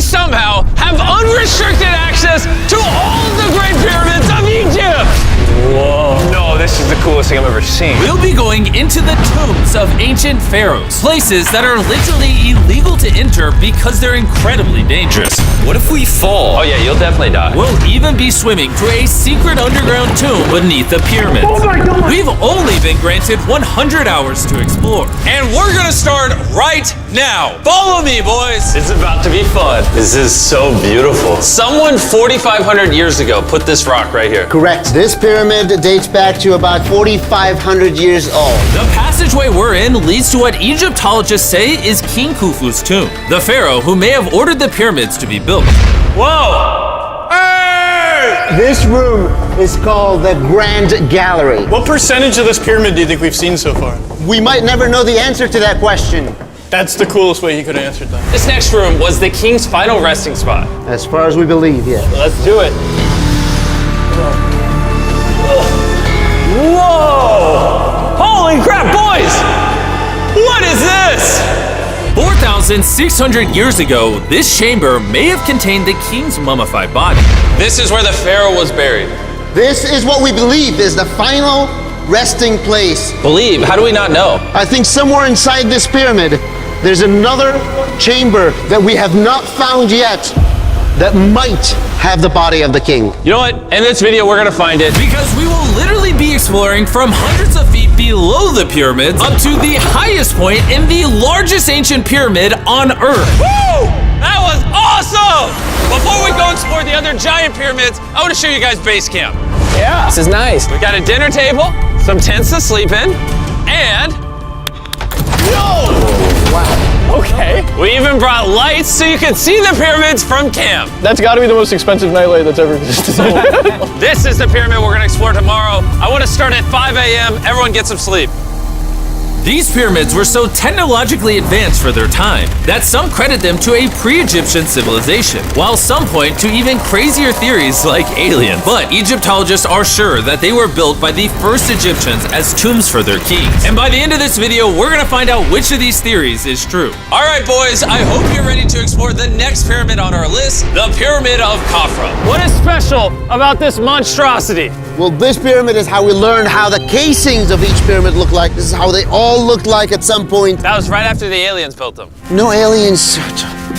somehow have unrestricted access to all of the Great Pyramids of Egypt! Whoa. No, this is the coolest thing I've ever seen. We'll be going into the tombs of ancient pharaohs, places that are literally illegal to enter because they're incredibly dangerous. What if we fall? Oh yeah, you'll definitely die. We'll even be swimming to a secret underground tomb beneath the pyramids. Oh my God. We've only been granted 100 hours to explore. And we're gonna start right now. Follow me, boys. It's about to be fun. This is so beautiful. Someone 4,500 years ago put this rock right here. Correct. This pyramid dates back to about 4,500 years old. The passageway we're in leads to what Egyptologists say is King Khufu's tomb, the pharaoh who may have ordered the pyramids to be built. Whoa! Hey! This room is called the Grand Gallery. What percentage of this pyramid do you think we've seen so far? We might never know the answer to that question. That's the coolest way he could have answered that. This next room was the king's final resting spot. As far as we believe, yeah. Let's do it. Whoa! Holy crap, boys! What is this? 4,600 years ago, this chamber may have contained the king's mummified body. This is where the pharaoh was buried. This is what we believe is the final resting place. Believe? How do we not know? I think somewhere inside this pyramid, there's another chamber that we have not found yet that might have the body of the king. You know what? In this video, we're gonna find it. Because we will literally be exploring from hundreds of feet below the pyramids up to the highest point in the largest ancient pyramid on Earth. Woo! That was awesome! Before we go explore the other giant pyramids, I want to show you guys base camp. Yeah. This is nice. We got a dinner table, some tents to sleep in, and Okay. we even brought lights so you can see the pyramids from camp. That's got to be the most expensive nightlight that's ever existed. This is the pyramid we're gonna explore tomorrow. I want to start at 5 a.m. Everyone get some sleep. These pyramids were so technologically advanced for their time that some credit them to a pre-Egyptian civilization, while some point to even crazier theories like aliens. But Egyptologists are sure that they were built by the first Egyptians as tombs for their kings. And by the end of this video, we're gonna find out which of these theories is true. All right, boys, I hope you're ready to explore the next pyramid on our list, the Pyramid of Khafra. What is special about this monstrosity? Well, this pyramid is how we learned how the casings of each pyramid look like. This is how they all looked like at some point. That was right after the aliens built them. No aliens.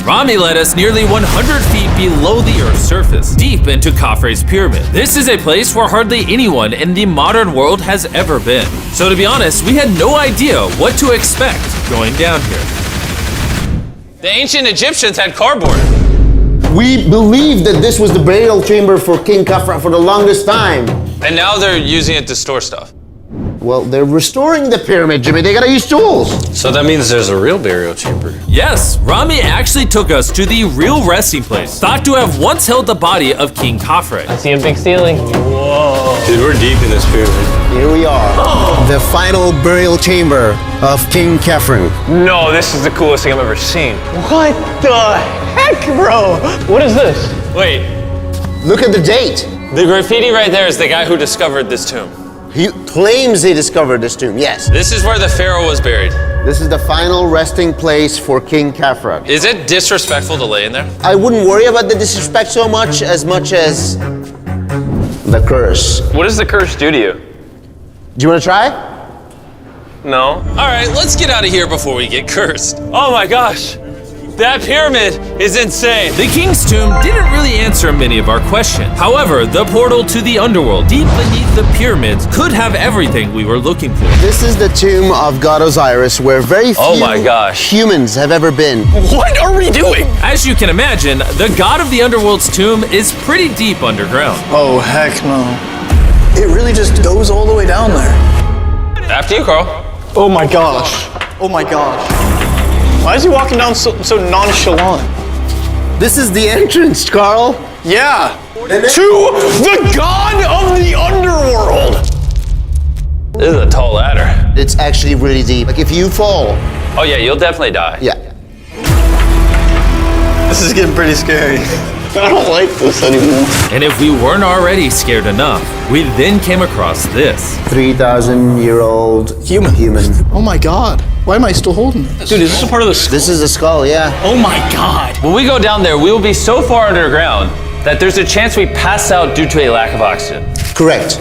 Rami led us nearly 100 feet below the Earth's surface, deep into Khafre's pyramid. This is a place where hardly anyone in the modern world has ever been. So to be honest, we had no idea what to expect going down here. The ancient Egyptians had cardboard. We believe that this was the burial chamber for King Khafra for the longest time. And now they're using it to store stuff. Well, they're restoring the pyramid, Jimmy. They gotta use tools. So that means there's a real burial chamber. Yes, Rami actually took us to the real resting place, thought to have once held the body of King Khafre. I see a big ceiling. Dude, we're deep in this pyramid. Here we are. The final burial chamber of King Khafre. No, this is the coolest thing I've ever seen. What the heck, bro? What is this? Wait, Look at the date. the graffiti right there is the guy who discovered this tomb. He claims he discovered this tomb, yes. This is where the pharaoh was buried. This is the final resting place for King Khafra. Is it disrespectful to lay in there? I wouldn't worry about the disrespect so much as the curse. What does the curse do to you? Do you want to try? No. All right, let's get out of here before we get cursed. Oh my gosh, that pyramid is insane. The king's tomb didn't really answer many of our questions. However, the portal to the underworld deep beneath the pyramids could have everything we were looking for. This is the tomb of God Osiris, where very few Oh my gosh. humans have ever been. What are we doing? As you can imagine, the god of the underworld's tomb is pretty deep underground. Oh, heck no. It really just goes all the way down there. After you, Carl. Oh my gosh. Oh my gosh. Why is he walking down so nonchalant? This is the entrance, Carl. Yeah. To the god of the underworld. This is a tall ladder. It's actually really deep. Like if you fall, Oh yeah, you'll definitely die. yeah. This is getting pretty scary. I don't like this anymore. And if we weren't already scared enough, we then came across this. 3,000-year-old human. Oh my god. Why am I still holding this? Dude, is this a part of the skull? This is the skull, yeah. Oh my god. When we go down there, we will be so far underground that there's a chance we pass out due to a lack of oxygen. Correct.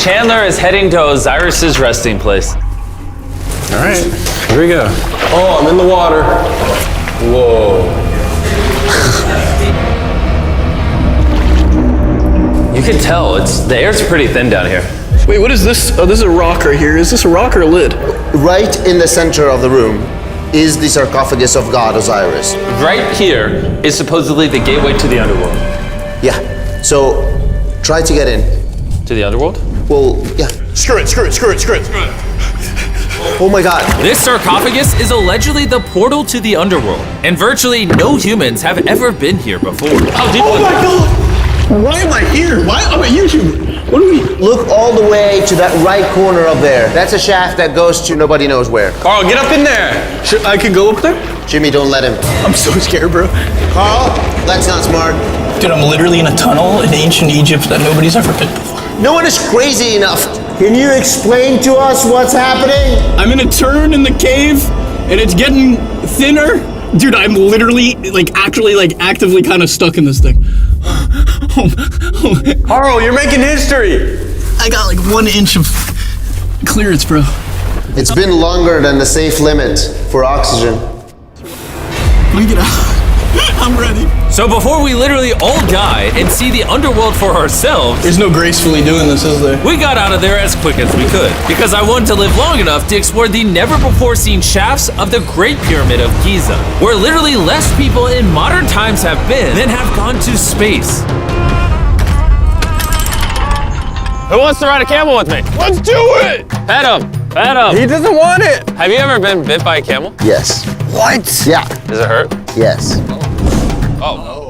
Chandler is heading to Osiris's resting place. All right, here we go. Oh, I'm in the water. Whoa. You can tell, the air's pretty thin down here. Wait, what is this? Oh, this is a rock right here. Is this a rock or a lid? Right in the center of the room is the sarcophagus of God Osiris. Right here is supposedly the gateway to the underworld. Yeah. So try to get in. To the underworld? Well, yeah. Screw it. Oh my god. This sarcophagus is allegedly the portal to the underworld, and virtually no humans have ever been here before. How deep Oh was my it? god. Why am I here? Why? I'm a YouTuber. What do we? Look all the way to that right corner up there. That's a shaft that goes to nobody knows where. Carl, get up in there! I could go up there? Jimmy, don't let him. I'm so scared, bro. Carl, that's not smart. Dude, I'm literally in a tunnel in ancient Egypt that nobody's ever been before. No one is crazy enough. Can you explain to us what's happening? I'm in a turn in the cave, and it's getting thinner. Dude, I'm literally, actively kind of stuck in this thing. Carl, you're making history. I got like 1 inch of clearance, bro. It's been longer than the safe limit for oxygen. Let me get out. I'm ready. So before we literally all die and see the underworld for ourselves, There's no gracefully doing this, is there? we got out of there as quick as we could, because I wanted to live long enough to explore the never-before-seen shafts of the Great Pyramid of Giza, where literally less people in modern times have been than have gone to space. Who wants to ride a camel with me? Let's do it! Pet him! Pet him! He doesn't want it. Have you ever been bit by a camel? Yes. What? Yeah. Does it hurt? Yes.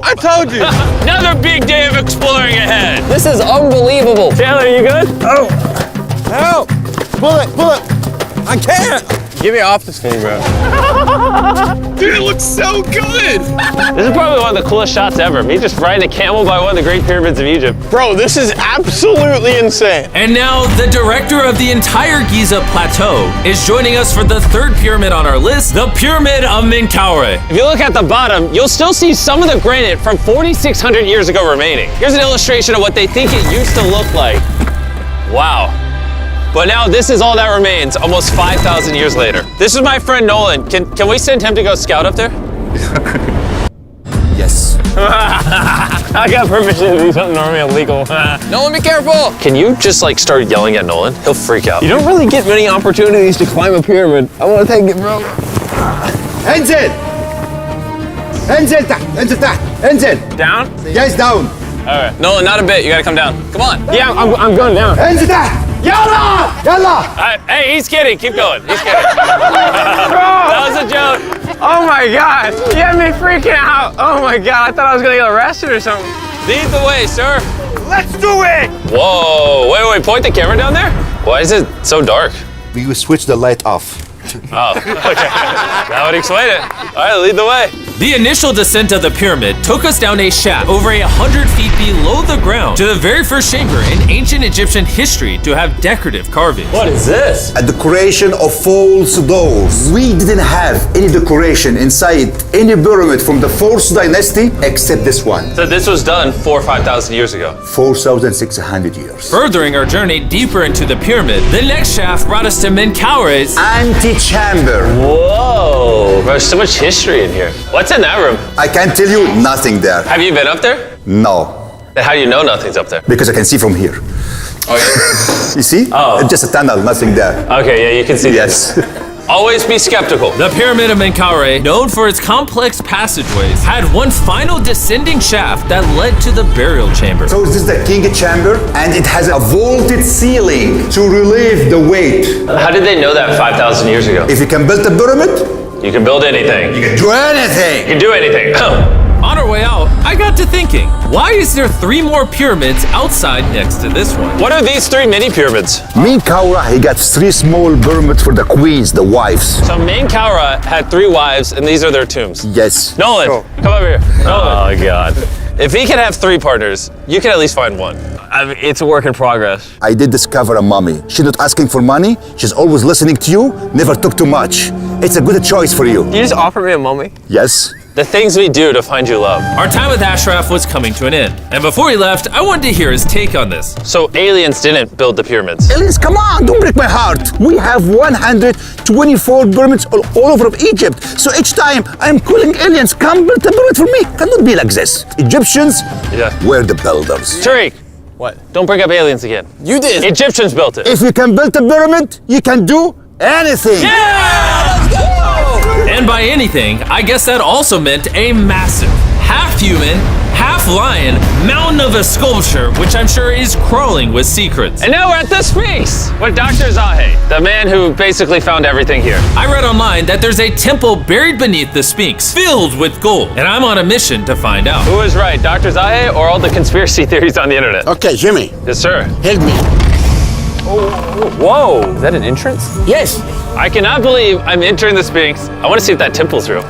I told you. Another big day of exploring ahead! This is unbelievable. Chandler, you good? Help. Pull it. I can't. Get me off this thing, bro. Dude, it looks so good! This is probably one of the coolest shots ever. Me just riding a camel by one of the Great Pyramids of Egypt. Bro, this is absolutely insane. And now, the director of the entire Giza Plateau is joining us for the third pyramid on our list, the Pyramid of Menkaure. If you look at the bottom, you'll still see some of the granite from 4,600 years ago remaining. Here's an illustration of what they think it used to look like. Wow. But now this is all that remains almost 5,000 years later. This is my friend Nolan. Can we send him to go scout up there? Yes. I got permission to do something normally illegal. Nolan, be careful. Can you just start yelling at Nolan? He'll freak out. You don't really get many opportunities to climb a pyramid. I want to take it, bro. انزل. انزل تحت. انزل تحت. انزل. Down? Yes, down. All right. Nolan, not a bit. You gotta come down. Come on. Yeah, I'm going down. انزل تحت. يلا. يلا. Hey, he's kidding. Keep going. He's kidding. That was a joke. Oh my God. You had me freaking out. Oh my God. I thought I was gonna get arrested or something. Lead the way, sir. Let's do it. Whoa. Wait. Point the camera down there. Why is it so dark? We will switch the light off. Oh, okay. That would explain it. All right, lead the way. The initial descent of the pyramid took us down a shaft over 100 feet below the ground to the very first chamber in ancient Egyptian history to have decorative carvings. What is this? A decoration of false doors. We didn't have any decoration inside any pyramid from the 4th dynasty except this one. So this was done 4,000 or 5,000 years ago. 4,600 years. Furthering our journey deeper into the pyramid, the next shaft brought us to Menkaure's Antechamber. Whoa. There's so much history in here. What's in that room? I can tell you nothing there. Have you been up there? No, Then how do you know nothing's up there? because I can see from here. Oh, yeah. You see? Oh. It's just a tunnel, nothing there. Okay, yeah, you can see Yes. Always be skeptical. The Pyramid of Menkaure, known for its complex passageways, had one final descending shaft that led to the burial chamber. So this is the king chamber, and it has a vaulted ceiling to relieve the weight. How did they know that 5,000 years ago? If you can build a pyramid, You can build anything. you can do anything. You can do anything. On our way out, I got to thinking, why is there 3 more pyramids outside next to this one? What are these 3 mini pyramids? Menkaure, he got 3 small pyramids for the queens, the wives. So Menkaure had 3 wives, and these are their tombs. Yes. Nolan, come over here. Nolan. Oh, God. If he can have 3 partners, you can at least find one. I mean, it's a work in progress. I did discover a mummy. She's not asking for money. She's always listening to you. Never took too much. It's a good choice for you. You just offered me a mummy? Yes. The things we do to find you love. Our time with Ashraf was coming to an end, and before he left, I wanted to hear his take on this. So aliens didn't build the pyramids. Aliens, come on, don't break my heart. We have 124 pyramids all over Egypt. So each time I'm calling aliens, come build a pyramid for me. Cannot be like this. Egyptians were the builders. Tariq, What? don't bring up aliens again. You did. Egyptians built it. If you can build a pyramid, you can do anything. And by anything, I guess that also meant a massive, half-human, half-lion mountain of a sculpture, which I'm sure is crawling with secrets. And now we're at the Sphinx with Dr. Zahe, the man who basically found everything here. I read online that there's a temple buried beneath the Sphinx, filled with gold, and I'm on a mission to find out. Who is right, Dr. Zahe or all the conspiracy theories on the internet? Okay, Jimmy, Yes, sir. help me. Whoa, is that an entrance? Yes. I cannot believe I'm entering the Sphinx. I want to see if that temple's real.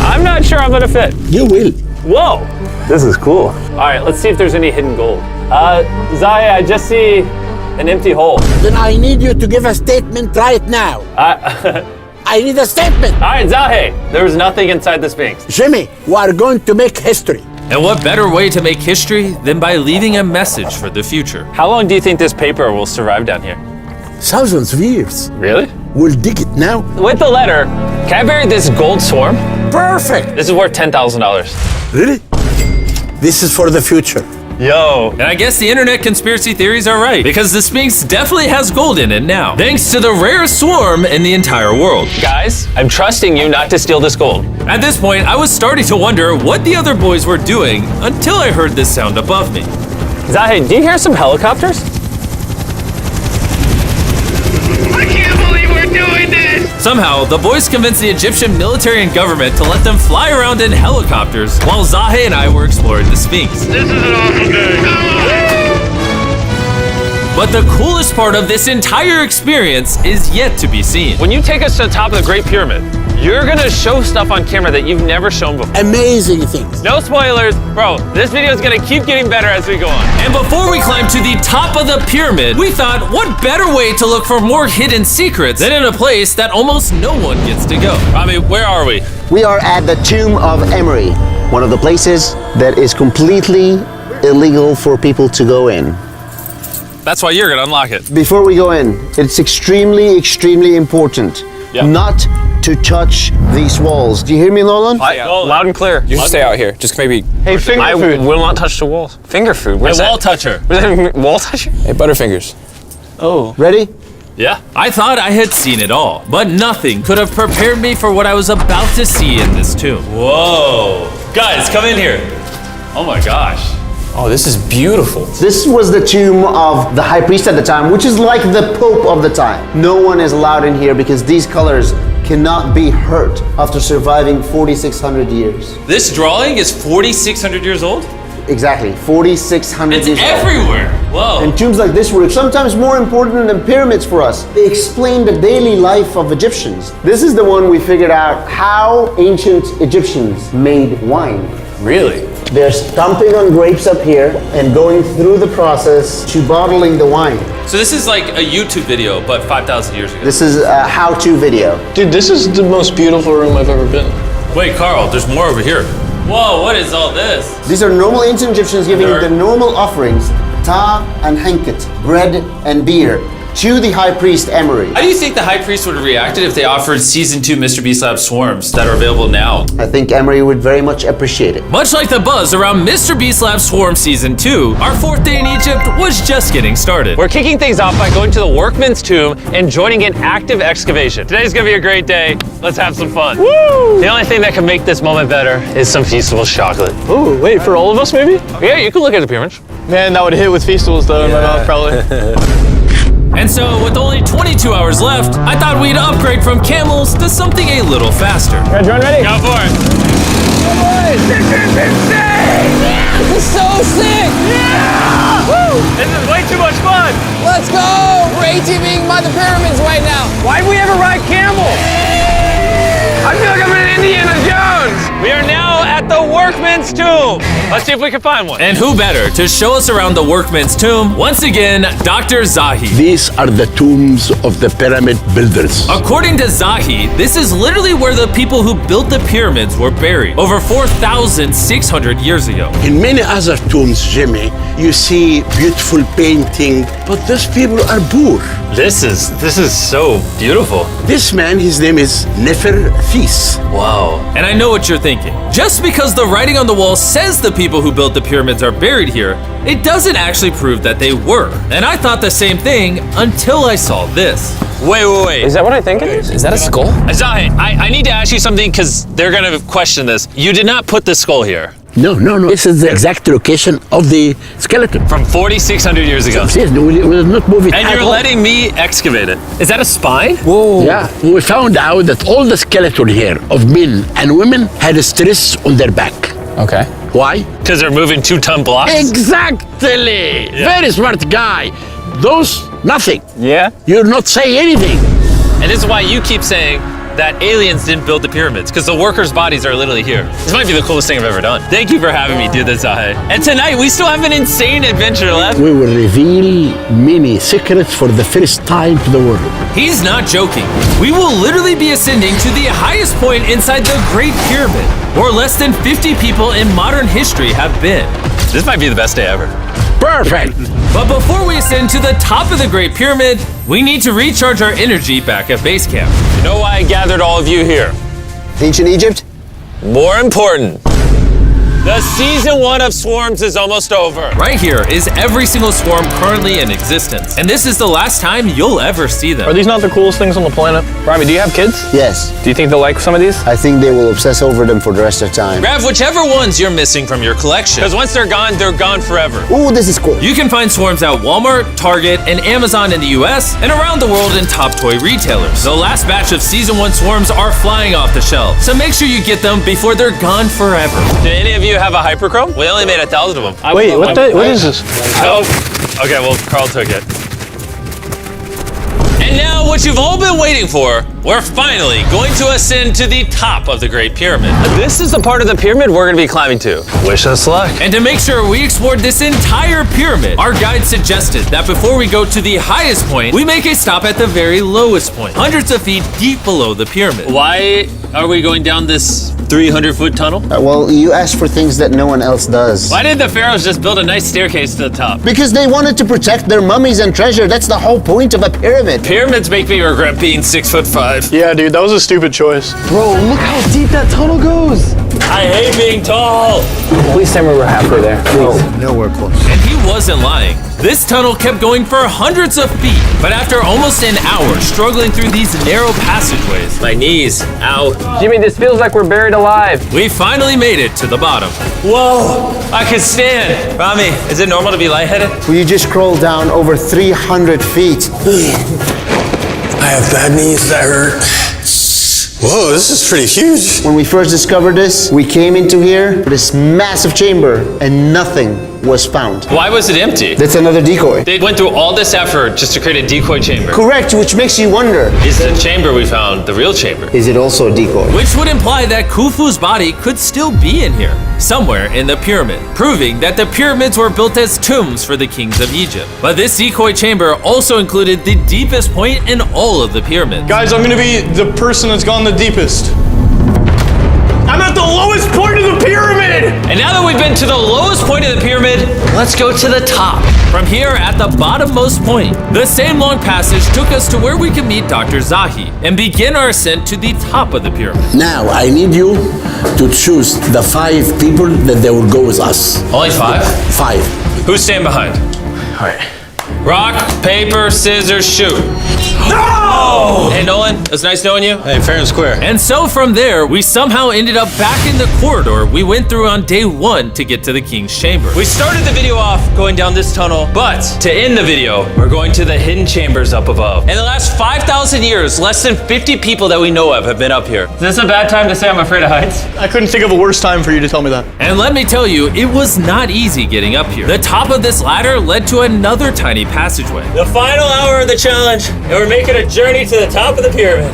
I'm not sure I'm gonna fit. You will. Whoa, this is cool. All right, let's see if there's any hidden gold. Zahe, I just see an empty hole. Then I need you to give a statement right now. I need a statement. All right, Zahe, there was nothing inside the Sphinx. Jimmy, we are going to make history. And what better way to make history than by leaving a message for the future? How long do you think this paper will survive down here? Thousands of years. Really? We'll dig it now. With the letter, can I bury this gold swarm? Perfect. This is worth $10,000. Really? This is for the future. Yo. And I guess the internet conspiracy theories are right, because the Sphinx definitely has gold in it now, thanks to the rarest swarm in the entire world. Guys, I'm trusting you not to steal this gold. At this point, I was starting to wonder what the other boys were doing until I heard this sound above me. Zahe, do you hear some helicopters? I can't believe we're doing this! Somehow, the boys convinced the Egyptian military and government to let them fly around in helicopters while Zahe and I were exploring the Sphinx. This is an awful day. But the coolest part of this entire experience is yet to be seen. When you take us to the top of the Great Pyramid, you're gonna show stuff on camera that you've never shown before. Amazing things. No spoilers, bro. This video is gonna keep getting better as we go on. And before we climb to the top of the pyramid, we thought, what better way to look for more hidden secrets than in a place that almost no one gets to go? Rami, where are we? We are at the tomb of Emery, one of the places that is completely illegal for people to go in. That's why you're gonna unlock it. Before we go in, it's extremely important not to touch these walls. Do you hear me, Nolan? Loud and clear. You should stay out here. Just maybe. Hey, finger food. Will not touch the walls. Finger food. Where's Wall that? toucher. Where's that wall toucher? Hey, Butterfingers. Ready? Yeah. I thought I had seen it all, but nothing could have prepared me for what I was about to see in this tomb. Whoa. Guys, come in here. Oh my gosh. Oh, this is beautiful. This was the tomb of the high priest at the time, which is like the pope of the time. No one is allowed in here because these colors cannot be hurt after surviving 4,600 years. This drawing is 4,600 years old? Exactly, 4,600 It's years old. everywhere. Whoa. And tombs like this were sometimes more important than pyramids for us. They explain the daily life of Egyptians. This is the one we figured out how ancient Egyptians made wine. Really? They're stomping on grapes up here and going through the process to bottling the wine. So this is like a YouTube video, but 5,000 years ago. This is a how-to video. Dude, this is the most beautiful room I've ever been. Wait, Carl, there's more over here. Whoa, what is all this? These are normal ancient Egyptians giving Nerd. the normal offerings, ta and henket, bread and beer, to the high priest Emery. How do you think the high priest would have reacted if they offered Season 2 Mr. Beast Lab swarms that are available now? I think Emery would very much appreciate it. Much like the buzz around Mr. Beast Lab Swarm Season 2, our 4th day in Egypt was just getting started. We're kicking things off by going to the workman's tomb and joining an active excavation. Today's gonna be a great day. Let's have some fun. Woo! The only thing that can make this moment better is some Feastables chocolate. Ooh, wait, for all of us maybe? Yeah, you can look at the pyramids. Man, that would hit with Feastables though in my mouth probably. And so, with only 22 hours left, I thought we'd upgrade from camels to something a little faster. Everyone ready? Go for it. This is so sick! Yeah! Woo! This is way too much fun. Let's go! We're ATVing by the pyramids right now. Why'd we ever ride camel? I feel like I'm in Indiana Jones. We are now at the workman's tomb. Let's see if we can find one. And who better to show us around the workman's tomb? Once again, Dr. Zahi. These are the tombs of the pyramid builders. According to Zahi, this is literally where the people who built the pyramids were buried over 4,600 years ago. In many other tombs, Jimmy, you see beautiful painting, but those people are poor. This is so beautiful. This man, his name is Neferthis. Wow. And I know what you're thinking. Just because the writing on the wall says the people who built the pyramids are buried here, it doesn't actually prove that they were. And I thought the same thing until I saw this. Wait. Is that what I think it is? Is that a skull? Zahi, I need to ask you something because they're gonna question this. You did not put the skull here. No. This is the exact location of the skeleton. From 4,600 years ago. Yes, we will not move it And at you're all. letting me excavate it. Is that a spine? Oh. Yeah, we found out that all the skeleton here of men and women had a stress on their back. Okay. Why? Because they're moving 2-ton blocks? Exactly! Very smart guy. Those, nothing. Yeah? You're not saying anything. And this is why you keep saying that aliens didn't build the pyramids, because the workers' bodies are literally here. This might be the coolest thing I've ever done. Thank you for having me do this, Zahi. And tonight, we still have an insane adventure left. We will reveal many secrets for the first time to the world. He's not joking. We will literally be ascending to the highest point inside the Great Pyramid, where less than 50 people in modern history have been. This might be the best day ever. Perfect! But before we ascend to the top of the Great Pyramid, we need to recharge our energy back at base camp. You know why I gathered all of you here? Ancient Egypt? More important, the season 1 of Swarms is almost over. Right here is every single swarm currently in existence, and this is the last time you'll ever see them. Are these not the coolest things on the planet? Robbie, do you have kids? Yes. Do you think they'll like some of these? I think they will obsess over them for the rest of time. Grab whichever ones you're missing from your collection, because once they're gone forever. Ooh, this is cool. You can find swarms at Walmart, Target, and Amazon in the US, and around the world in top toy retailers. The last batch of Season 1 swarms are flying off the shelf, so make sure you get them before they're gone forever. Do any of you have a hyperchrome? We only made 1,000 of them. Wait, what is this? Oh, okay, well, Carl took it. And now, what you've all been waiting for, we're finally going to ascend to the top of the Great Pyramid. This is the part of the pyramid we're gonna be climbing to. Wish us luck. And to make sure we explored this entire pyramid, our guide suggested that before we go to the highest point, we make a stop at the very lowest point, hundreds of feet deep below the pyramid. Why are we going down this 300-foot tunnel? Well, you asked for things that no one else does. Why did the pharaohs just build a nice staircase to the top? Because they wanted to protect their mummies and treasure. That's the whole point of a pyramid. Pyramids make me regret being 6'5". Yeah, dude, that was a stupid choice. Bro, look how deep that tunnel goes. I hate being tall. Please tell me we're halfway there. Please. Nowhere close. And he wasn't lying. This tunnel kept going for hundreds of feet, but after almost an hour struggling through these narrow passageways, My knees, ow. Jimmy, this feels like we're buried alive. we finally made it to the bottom. Whoa, I can stand. Rami, is it normal to be lightheaded? We just crawled down over 300 feet. I have bad knees that hurt. Whoa, this is pretty huge. When we first discovered this, we came into here, this massive chamber, and nothing was found. Why was it empty? That's another decoy. They went through all this effort just to create a decoy chamber. Correct, which makes you wonder, Is the chamber we found the real chamber? is it also a decoy? Which would imply that Khufu's body could still be in here, somewhere in the pyramid, proving that the pyramids were built as tombs for the kings of Egypt. But this decoy chamber also included the deepest point in all of the pyramids. Guys, I'm gonna be the person that's gone the deepest. I'm at the lowest point of the pyramid! And now that we've been to the lowest point of the pyramid, let's go to the top. From here at the bottommost point, the same long passage took us to where we could meet Dr. Zahi and begin our ascent to the top of the pyramid. Now, I need you to choose the 5 people that they will go with us. Only 5? 5. Who's staying behind? All right. Rock, paper, scissors, shoot. No! Hey, Nolan, it was nice knowing you. Hey, fair and square. And so from there, we somehow ended up back in the corridor we went through on day 1 to get to the king's chamber. We started the video off going down this tunnel, but to end the video, we're going to the hidden chambers up above. In the last 5,000 years, less than 50 people that we know of have been up here. Is this a bad time to say I'm afraid of heights? I couldn't think of a worse time for you to tell me that. And let me tell you, it was not easy getting up here. The top of this ladder led to another tiny passageway. The final hour of the challenge, and we're making a journey to the top of the pyramid.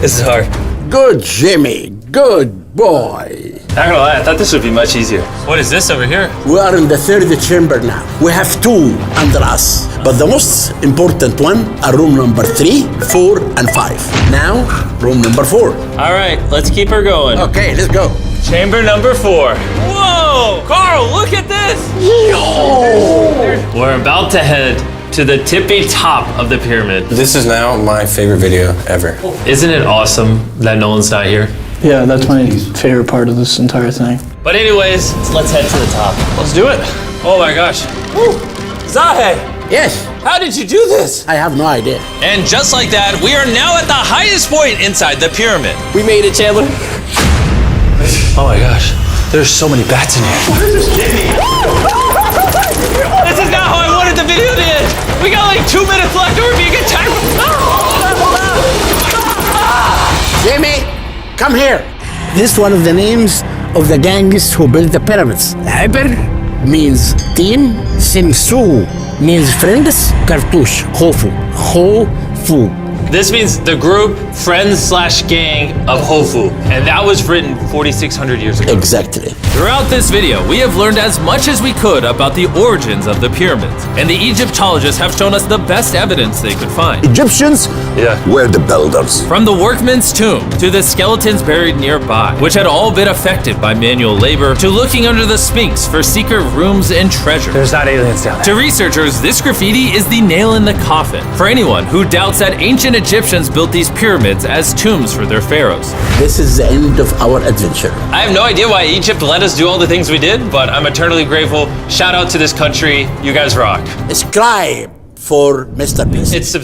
This is hard. Good, Jimmy. Good boy. Not gonna lie, I thought this would be much easier. What is this over here? We are in the third chamber now. We have two under us, but the most important one are room number 3, 4, and 5. Now, room number 4. All right, let's keep her going. Okay, let's go. Chamber number 4. Whoa! Carl, look at this! We're about to head to the tippy top of the pyramid. This is now my favorite video ever. Isn't it awesome that Nolan's not here? Yeah, that's my favorite part of this entire thing. But anyways, let's head to the top. Let's do it. Oh my gosh. Woo. Zahe, Yes, how did you do this? I have no idea. And just like that, we are now at the highest point inside the pyramid. We made it, Chandler. Oh my gosh, there's so many bats in here. This is not how I wanted the video to end. We got like 2 minutes left or we're being attacked. Jimmy, come here. This is one of the names of the gangs who built the pyramids. Hyper means team, Simsu means friends, Cartouche, Hofu. Hofu. This means the group, friends/gang of Hofu. And that was written 4,600 years ago. Exactly. Throughout this video, we have learned as much as we could about the origins of the pyramids. And the Egyptologists have shown us the best evidence they could find. Egyptians were the builders. From the workman's tomb to the skeletons buried nearby, which had all been affected by manual labor, to looking under the Sphinx for secret rooms and treasure. There's not aliens down there. To researchers, this graffiti is the nail in the coffin for anyone who doubts that ancient Egyptians built these pyramids as tombs for their pharaohs. This is the end of our adventure. I have no idea why Egypt let us do all the things we did, but I'm eternally grateful. Shout out to this country. You guys rock. Subscribe for Mr. Beast. It's